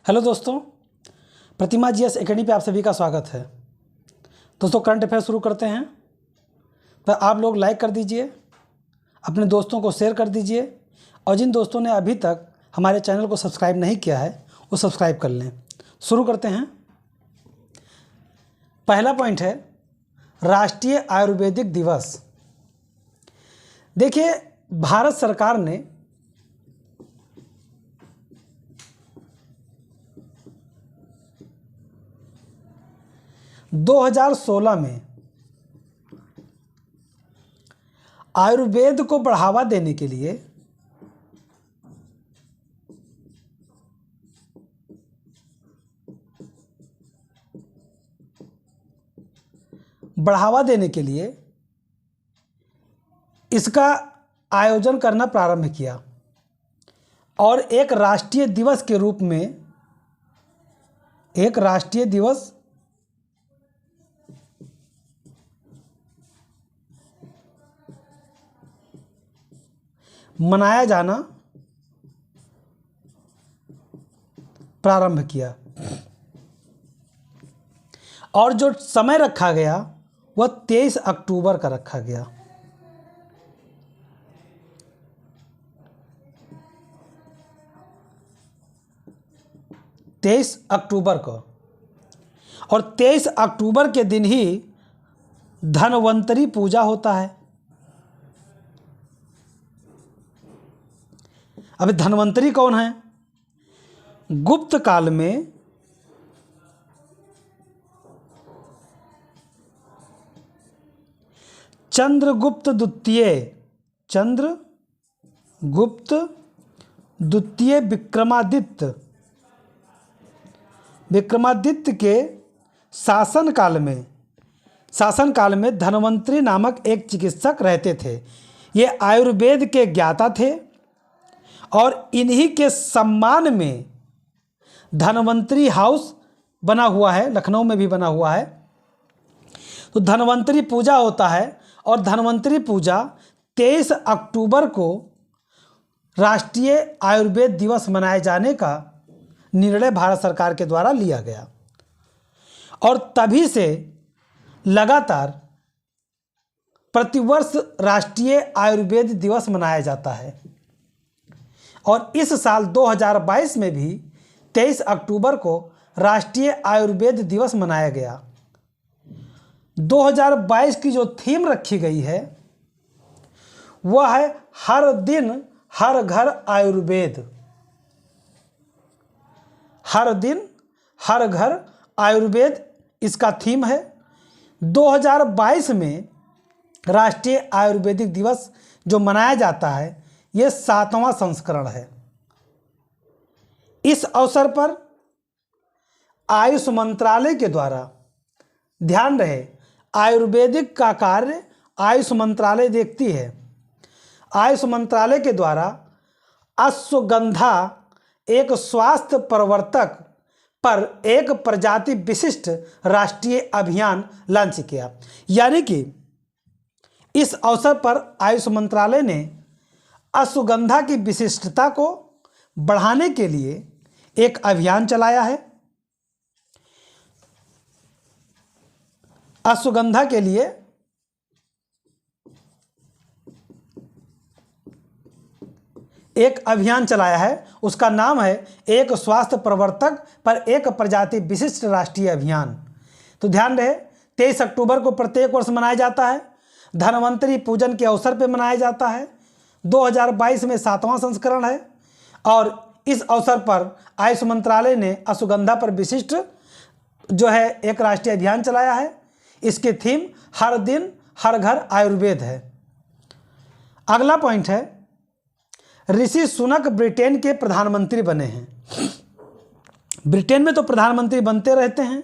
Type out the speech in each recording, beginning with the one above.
Hello दोस्तों, प्रतिमा GS academy पे आप सभी का स्वागत है। दोस्तों, करंट अफेयर शुरू करते हैं। तो आप लोग लाइक कर दीजिए, अपने दोस्तों को शेयर कर दीजिए और जिन दोस्तों ने अभी तक हमारे चैनल को सब्सक्राइब नहीं किया है वो सब्सक्राइब कर लें। शुरू करते हैं। पहला पॉइंट है राष्ट्रीय आयुर्वेदिक दिवस। देखिए, भारत सरकार ने 2016 में आयुर्वेद को बढ़ावा देने के लिए इसका आयोजन करना प्रारंभ किया और एक राष्ट्रीय दिवस के रूप में एक राष्ट्रीय दिवस मनाया जाना प्रारंभ किया और जो समय रखा गया वह 23 अक्टूबर का रखा गया। तेईस अक्टूबर को, और 23 अक्टूबर के दिन ही धन्वंतरी पूजा होता है। अब धन्वंतरी कौन है? गुप्त काल में चंद्रगुप्त द्वितीय विक्रमादित्य के शासन काल में धन्वंतरी नामक एक चिकित्सक रहते थे। ये आयुर्वेद के ज्ञाता थे और इन्हीं के सम्मान में धन्वंतरी हाउस बना हुआ है, लखनऊ में भी बना हुआ है। तो धन्वंतरी पूजा होता है और धन्वंतरी पूजा 23 अक्टूबर को राष्ट्रीय आयुर्वेद दिवस मनाए जाने का निर्णय भारत सरकार के द्वारा लिया गया और तभी से लगातार प्रतिवर्ष राष्ट्रीय आयुर्वेद दिवस मनाया जाता है। और इस साल 2022 में भी 23 अक्टूबर को राष्ट्रीय आयुर्वेद दिवस मनाया गया। 2022 की जो थीम रखी गई है वह है हर दिन हर घर आयुर्वेद। हर दिन हर घर आयुर्वेद इसका थीम है। 2022 में राष्ट्रीय आयुर्वेदिक दिवस जो मनाया जाता है ये 7वां संस्करण है। इस अवसर पर आयुष मंत्रालय के द्वारा, ध्यान रहे, आयुर्वेदिक का कार्य आयुष मंत्रालय देखती है। आयुष मंत्रालय के द्वारा अश्वगंधा एक स्वास्थ्य प्रवर्तक पर एक प्रजाति विशिष्ट राष्ट्रीय अभियान लॉन्च किया। यानी कि इस अवसर पर आयुष मंत्रालय ने अश्वगंधा की विशिष्टता को बढ़ाने के लिए एक अभियान चलाया है। अश्वगंधा के लिए एक अभियान चलाया है, उसका नाम है एक स्वास्थ्य प्रवर्तक पर एक प्रजाति विशिष्ट राष्ट्रीय अभियान। तो ध्यान रहे, 23 अक्टूबर को प्रत्येक वर्ष मनाया जाता है। धन्वंतरी पूजन के अवसर पर मनाया जाता है। 2022 में 7वां संस्करण है और इस अवसर पर आयुष मंत्रालय ने अश्वगंधा पर विशिष्ट जो है एक राष्ट्रीय अभियान चलाया है। इसकी थीम हर दिन हर घर आयुर्वेद है। अगला पॉइंट है ऋषि सुनक ब्रिटेन के प्रधानमंत्री बने हैं। ब्रिटेन में तो प्रधानमंत्री बनते रहते हैं,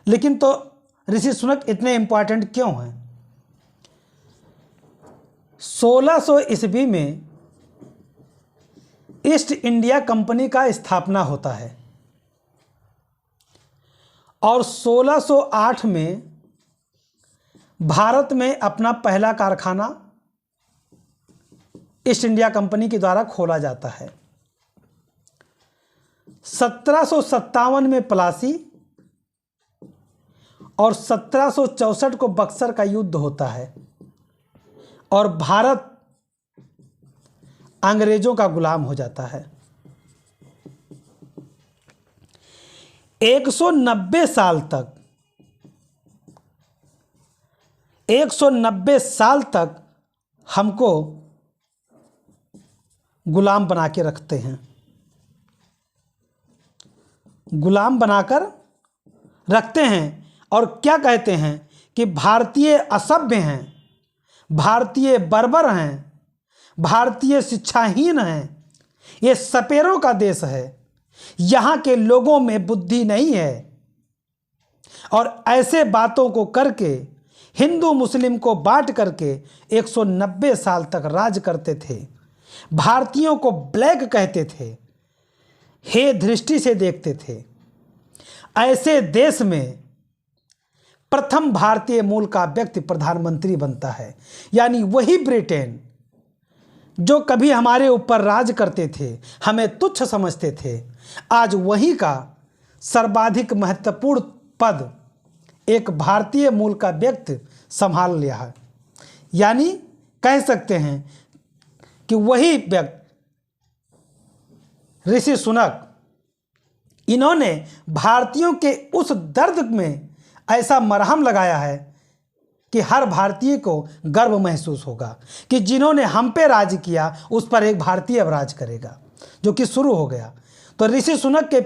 लेकिन तो ऋषि सुनक इतने इंपॉर्टेंट क्यों हैं? 1600 ईस्वी में ईस्ट इंडिया कंपनी का स्थापना होता है और 1608 में भारत में अपना पहला कारखाना ईस्ट इंडिया कंपनी के द्वारा खोला जाता है। 1757 में प्लासी और 1764 को बक्सर का युद्ध होता है और भारत अंग्रेजों का गुलाम हो जाता है। 190 साल तक हमको गुलाम बना के रखते हैं, गुलाम बनाकर रखते हैं और क्या कहते हैं कि भारतीय असभ्य हैं, भारतीय बर्बर हैं, भारतीय शिक्षाहीन हैं, ये सपेरों का देश है, यहाँ के लोगों में बुद्धि नहीं है। और ऐसे बातों को करके हिंदू मुस्लिम को बांट करके 190 साल तक राज करते थे। भारतीयों को ब्लैक कहते थे, हे दृष्टि से देखते थे। ऐसे देश में प्रथम भारतीय मूल का व्यक्ति प्रधानमंत्री बनता है, यानी वही ब्रिटेन जो कभी हमारे ऊपर राज करते थे, हमें तुच्छ समझते थे, आज वही का सर्वाधिक महत्वपूर्ण पद एक भारतीय मूल का व्यक्ति संभाल लिया है। यानी कह सकते हैं कि वही व्यक्ति ऋषि सुनक, इन्होंने भारतीयों के उस दर्द में ऐसा मरहम लगाया है कि हर भारतीय को गर्व महसूस होगा कि जिन्होंने हम पे राज किया उस पर एक भारतीय अब राज करेगा, जो कि शुरू हो गया। तो ऋषि सुनक के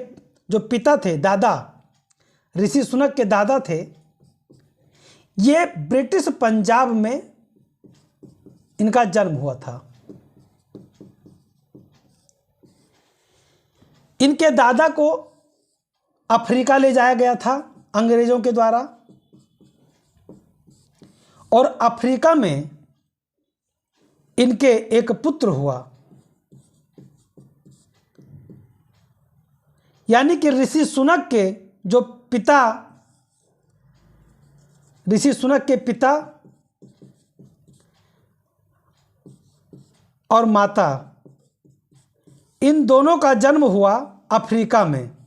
जो पिता थे, दादा, ऋषि सुनक के दादा थे, ये ब्रिटिश पंजाब में इनका जन्म हुआ था। इनके दादा को अफ्रीका ले जाया गया था अंग्रेजों के द्वारा और अफ्रीका में इनके एक पुत्र हुआ, यानी कि ऋषि सुनक के जो पिता, ऋषि सुनक के पिता और माता, इन दोनों का जन्म हुआ अफ्रीका में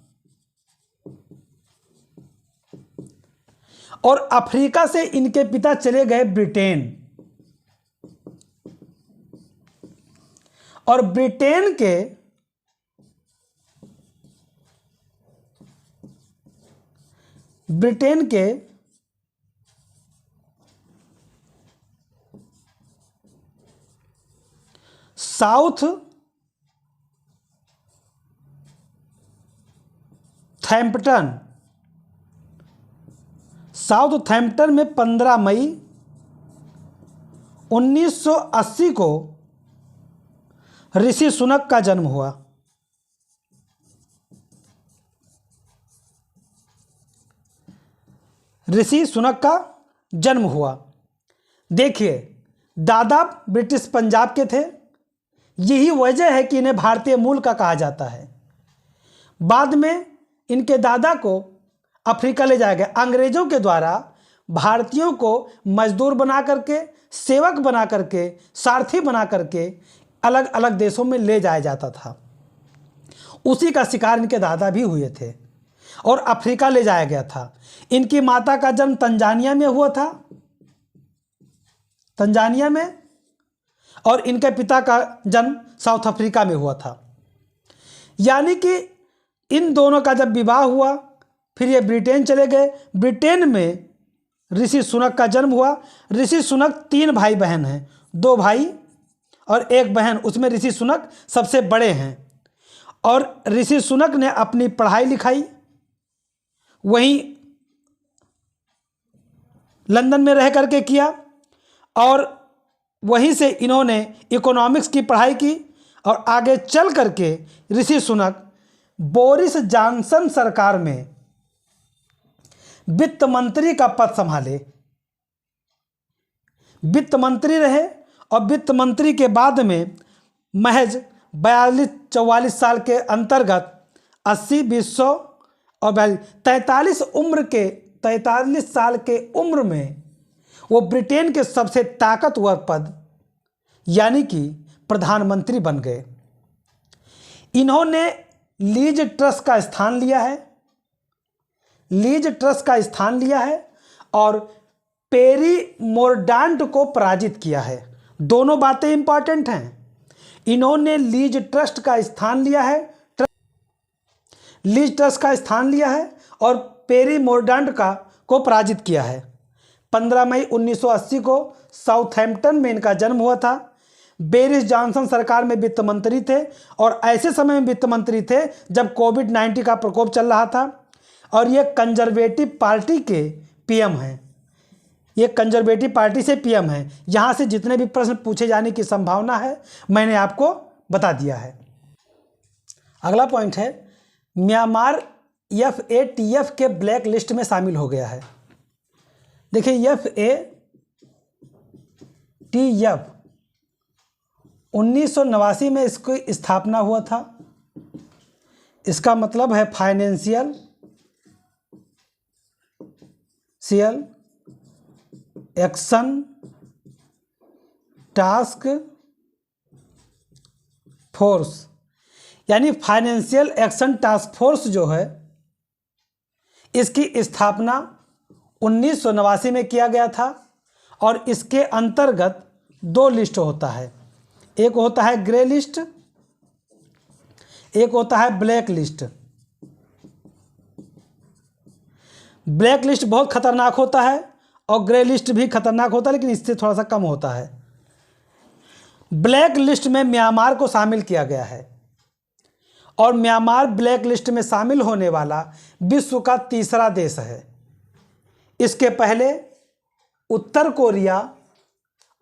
और अफ्रीका से इनके पिता चले गए ब्रिटेन और ब्रिटेन के साउथहैम्पटन में 15 मई 1980 को ऋषि सुनक का जन्म हुआ। ऋषि सुनक का जन्म हुआ। देखिए, दादा ब्रिटिश पंजाब के थे, यही वजह है कि इन्हें भारतीय मूल का कहा जाता है। बाद में इनके दादा को अफ्रीका ले जाया गया। अंग्रेजों के द्वारा भारतीयों को मजदूर बना करके, सेवक बना करके, सारथी बना करके अलग अलग देशों में ले जाया जाता था। उसी का शिकार इनके दादा भी हुए थे और अफ्रीका ले जाया गया था। इनकी माता का जन्म तंजानिया में हुआ था, तंजानिया में, और इनके पिता का जन्म साउथ अफ्रीका में हुआ था। यानी कि इन दोनों का जब विवाह हुआ, फिर ये ब्रिटेन चले गए। ब्रिटेन में ऋषि सुनक का जन्म हुआ। ऋषि सुनक 3 भाई बहन हैं, 2 भाई और 1 बहन, उसमें ऋषि सुनक सबसे बड़े हैं। और ऋषि सुनक ने अपनी पढ़ाई लिखाई वहीं लंदन में रह करके किया और वहीं से इन्होंने इकोनॉमिक्स की पढ़ाई की और आगे चल करके ऋषि सुनक बोरिस जॉनसन सरकार में वित्त मंत्री का पद संभाले। वित्त मंत्री रहे और वित्त मंत्री के बाद में महज 42-44 साल के अंतर्गत 80-100 और 43 साल के उम्र में वो ब्रिटेन के सबसे ताकतवर पद यानी कि प्रधानमंत्री बन गए। इन्होंने लीज ट्रस का स्थान लिया है, लीज ट्रस का स्थान लिया है और पेरी मोरडांट को पराजित किया है। दोनों बातें इंपॉर्टेंट हैं। इन्होंने लीज ट्रस्ट का स्थान लिया है, लीज ट्रस्ट का स्थान लिया है और पेरी मोरडांट को पराजित किया है। 15 मई 1980 को साउथहैम्पटन में इनका जन्म हुआ था। बोरिस जॉनसन सरकार में वित्त मंत्री थे और ऐसे समय में वित्त मंत्री थे जब कोविड-19 का प्रकोप चल रहा था और ये कंजर्वेटिव पार्टी के पीएम हैं। ये कंजर्वेटिव पार्टी से पीएम हैं। यहाँ से जितने भी प्रश्न पूछे जाने की संभावना है मैंने आपको बता दिया है। अगला पॉइंट है, म्यांमार FATF के ब्लैक लिस्ट में शामिल हो गया है। देखिए FATF 1989 में इसकी स्थापना हुआ था। इसका मतलब है फाइनेंशियल एक्शन टास्क फोर्स, यानी फाइनेंशियल एक्शन टास्क फोर्स जो है इसकी स्थापना 1989 में किया गया था और इसके अंतर्गत 2 लिस्ट होता है। एक होता है ग्रे लिस्ट, एक होता है ब्लैक लिस्ट। ब्लैक लिस्ट बहुत खतरनाक होता है और ग्रे लिस्ट भी खतरनाक होता है, लेकिन इससे थोड़ा सा कम होता है। ब्लैक लिस्ट में म्यांमार को शामिल किया गया है और म्यांमार ब्लैक लिस्ट में शामिल होने वाला विश्व का तीसरा देश है। इसके पहले उत्तर कोरिया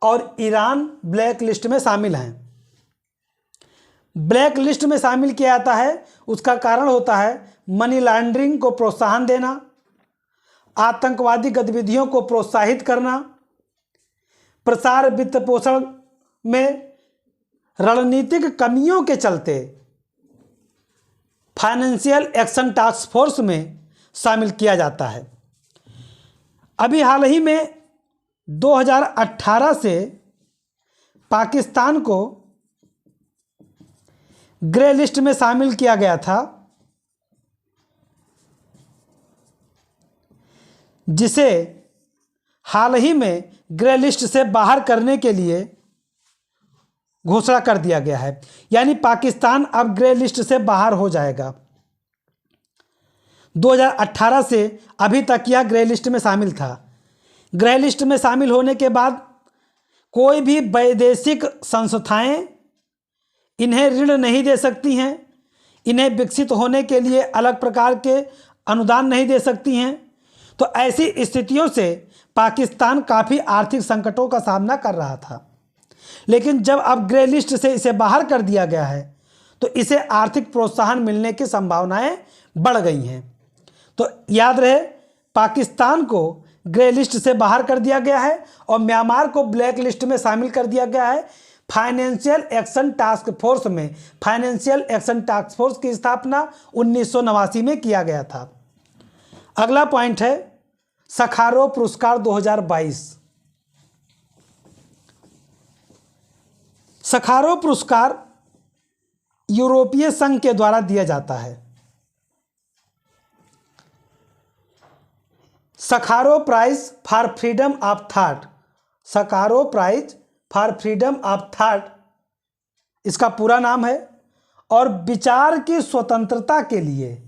और ईरान ब्लैक लिस्ट में शामिल हैं। ब्लैक लिस्ट में शामिल किया जाता है, उसका कारण होता है मनी लॉन्ड्रिंग को प्रोत्साहन देना, आतंकवादी गतिविधियों को प्रोत्साहित करना, प्रसार वित्त पोषण में रणनीतिक कमियों के चलते फाइनेंशियल एक्शन टास्क फोर्स में शामिल किया जाता है। अभी हाल ही में 2018 से पाकिस्तान को ग्रे लिस्ट में शामिल किया गया था, जिसे हाल ही में ग्रे लिस्ट से बाहर करने के लिए घोषणा कर दिया गया है। यानी पाकिस्तान अब ग्रे लिस्ट से बाहर हो जाएगा। 2018 से अभी तक यह ग्रे लिस्ट में शामिल था। ग्रे लिस्ट में शामिल होने के बाद कोई भी वैदेशिक संस्थाएं इन्हें ऋण नहीं दे सकती हैं, इन्हें विकसित होने के लिए अलग प्रकार के अनुदान नहीं दे सकती हैं। तो ऐसी स्थितियों से पाकिस्तान काफ़ी आर्थिक संकटों का सामना कर रहा था। लेकिन जब अब ग्रे लिस्ट से इसे बाहर कर दिया गया है तो इसे आर्थिक प्रोत्साहन मिलने की संभावनाएं बढ़ गई हैं। तो याद रहे, पाकिस्तान को ग्रे लिस्ट से बाहर कर दिया गया है और म्यांमार को ब्लैक लिस्ट में शामिल कर दिया गया है। फाइनेंशियल एक्शन टास्क फोर्स में फाइनेंशियल एक्शन टास्क फोर्स की स्थापना 1989 में किया गया था। अगला पॉइंट है सखारोव पुरस्कार 2022। सखारोव पुरस्कार यूरोपीय संघ के द्वारा दिया जाता है। Sakharov prize for freedom of thought, Sakharov prize for freedom of thought इसका पूरा नाम है और विचार की स्वतंत्रता के लिए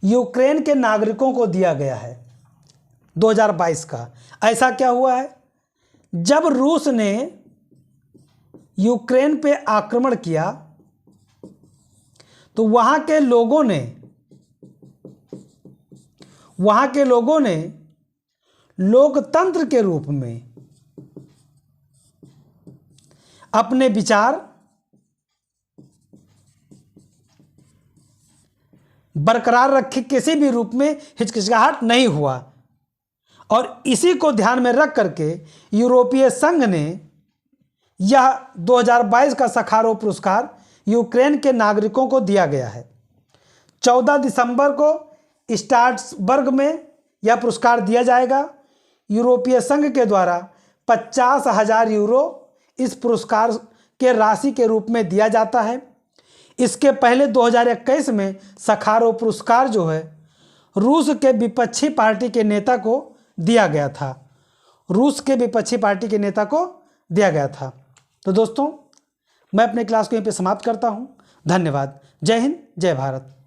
यूक्रेन के नागरिकों को दिया गया है 2022 का। ऐसा क्या हुआ है, जब रूस ने यूक्रेन पे आक्रमण किया तो वहां के लोगों ने लोकतंत्र के रूप में अपने विचार बरकरार रखे, किसी भी रूप में हिचकिचाहट नहीं हुआ। और इसी को ध्यान में रख करके यूरोपीय संघ ने यह 2022 का सखारोव पुरस्कार यूक्रेन के नागरिकों को दिया गया है। 14 दिसंबर को स्ट्रासबर्ग में यह पुरस्कार दिया जाएगा। यूरोपीय संघ के द्वारा 50,000 यूरो इस पुरस्कार के राशि के रूप में दिया जाता है। इसके पहले 2021 में सखारोव पुरस्कार जो है रूस के विपक्षी पार्टी के नेता को दिया गया था। रूस के विपक्षी पार्टी के नेता को दिया गया था। तो दोस्तों, मैं अपने क्लास को यहीं पे समाप्त करता हूं। धन्यवाद। जय हिंद, जय भारत।